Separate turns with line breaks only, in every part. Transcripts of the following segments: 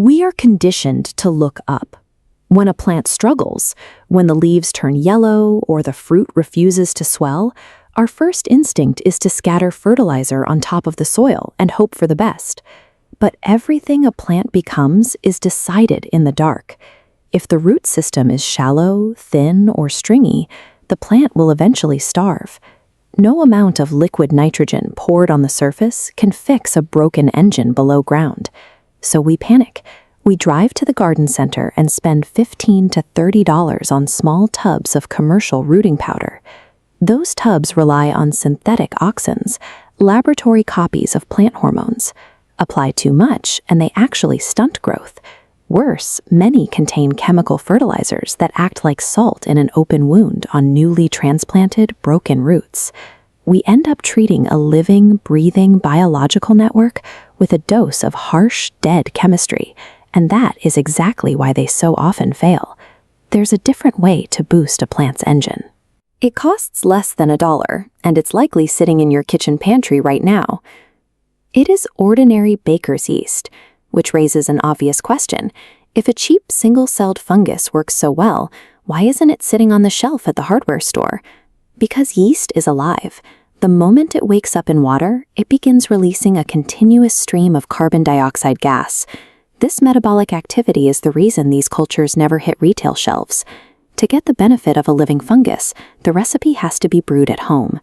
We are conditioned to look up. When a plant struggles, when the leaves turn yellow or the fruit refuses to swell, our first instinct is to scatter fertilizer on top of the soil and hope for the best. But everything a plant becomes is decided in the dark. If the root system is shallow, thin, or stringy, the plant will eventually starve. No amount of liquid nitrogen poured on the surface can fix a broken engine below ground. So we panic. We drive to the garden center and spend $15 to $30 on small tubs of commercial rooting powder. Those tubs rely on synthetic auxins, laboratory copies of plant hormones. Apply too much, and they actually stunt growth. Worse, many contain chemical fertilizers that act like salt in an open wound on newly transplanted, broken roots. We end up treating a living, breathing biological network with a dose of harsh, dead chemistry, and that is exactly why they so often fail. There's a different way to boost a plant's engine. It costs less than $1, and it's likely sitting in your kitchen pantry right now. It is ordinary baker's yeast, which raises an obvious question. If a cheap single-celled fungus works so well, why isn't it sitting on the shelf at the hardware store? Because yeast is alive. The moment it wakes up in water, it begins releasing a continuous stream of carbon dioxide gas. This metabolic activity is the reason these cultures never hit retail shelves. To get the benefit of a living fungus, the recipe has to be brewed at home.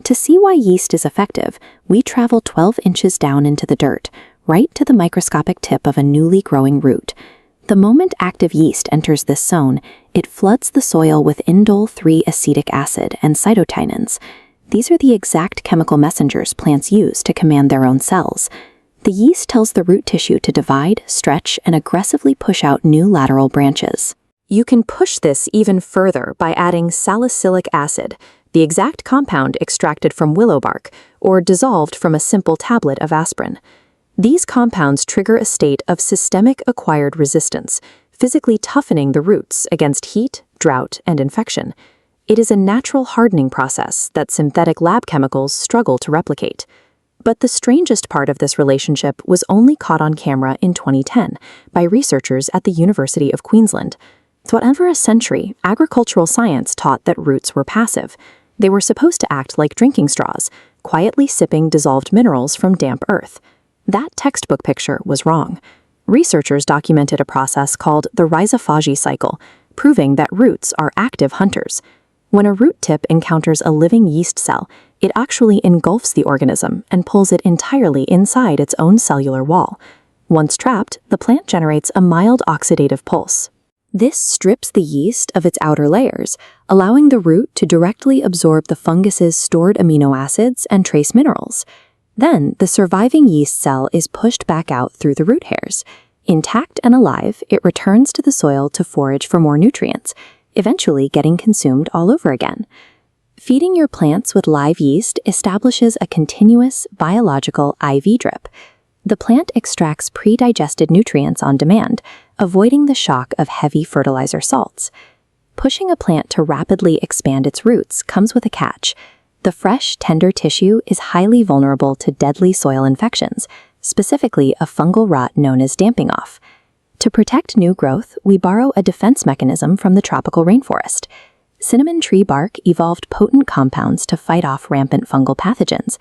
To see why yeast is effective, we travel 12 inches down into the dirt, right to the microscopic tip of a newly growing root. The moment active yeast enters this zone, it floods the soil with indole 3-acetic acid and cytokinins. These are the exact chemical messengers plants use to command their own cells. The yeast tells the root tissue to divide, stretch, and aggressively push out new lateral branches. You can push this even further by adding salicylic acid, the exact compound extracted from willow bark, or dissolved from a simple tablet of aspirin. These compounds trigger a state of systemic acquired resistance, physically toughening the roots against heat, drought, and infection. It is a natural hardening process that synthetic lab chemicals struggle to replicate. But the strangest part of this relationship was only caught on camera in 2010 by researchers at the University of Queensland. Throughout a century, agricultural science taught that roots were passive. They were supposed to act like drinking straws, quietly sipping dissolved minerals from damp earth. That textbook picture was wrong. Researchers documented a process called the rhizophagy cycle, proving that roots are active hunters. When a root tip encounters a living yeast cell, it actually engulfs the organism and pulls it entirely inside its own cellular wall. Once trapped, the plant generates a mild oxidative pulse. This strips the yeast of its outer layers, allowing the root to directly absorb the fungus's stored amino acids and trace minerals. Then, the surviving yeast cell is pushed back out through the root hairs. Intact and alive, it returns to the soil to forage for more nutrients, eventually getting consumed all over again. Feeding your plants with live yeast establishes a continuous biological IV drip. The plant extracts pre-digested nutrients on demand, avoiding the shock of heavy fertilizer salts. Pushing a plant to rapidly expand its roots comes with a catch. The fresh, tender tissue is highly vulnerable to deadly soil infections, specifically a fungal rot known as damping off. To protect new growth, we borrow a defense mechanism from the tropical rainforest. Cinnamon tree bark evolved potent compounds to fight off rampant fungal pathogens.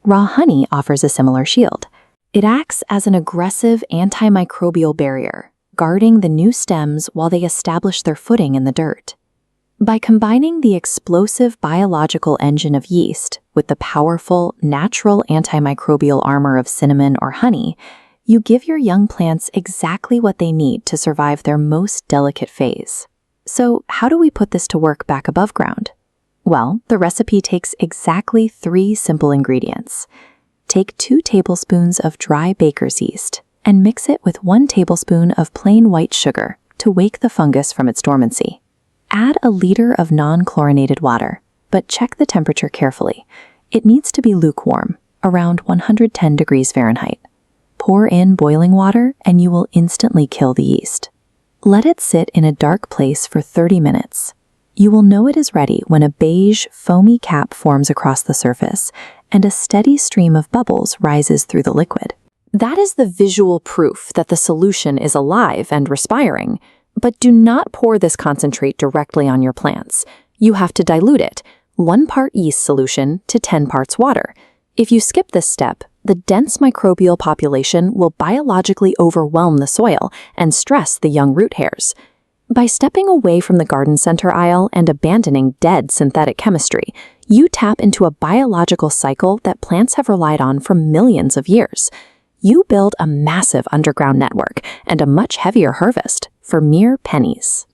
Raw honey offers a similar shield. It acts as an aggressive antimicrobial barrier, guarding the new stems while they establish their footing in the dirt. By combining the explosive biological engine of yeast with the powerful, natural antimicrobial armor of cinnamon or honey, you give your young plants exactly what they need to survive their most delicate phase. So, how do we put this to work back above ground? Well, the recipe takes exactly 3 simple ingredients. Take 2 tablespoons of dry baker's yeast and mix it with 1 tablespoon of plain white sugar to wake the fungus from its dormancy. Add a liter of non-chlorinated water, but check the temperature carefully. It needs to be lukewarm, around 110 degrees Fahrenheit. Pour in boiling water and you will instantly kill the yeast. Let it sit in a dark place for 30 minutes. You will know it is ready when a beige, foamy cap forms across the surface and a steady stream of bubbles rises through the liquid. That is the visual proof that the solution is alive and respiring. But do not pour this concentrate directly on your plants. You have to dilute it, 1 part yeast solution to 10 parts water. If you skip this step, the dense microbial population will biologically overwhelm the soil and stress the young root hairs. By stepping away from the garden center aisle and abandoning dead synthetic chemistry, you tap into a biological cycle that plants have relied on for millions of years. You build a massive underground network and a much heavier harvest for mere pennies.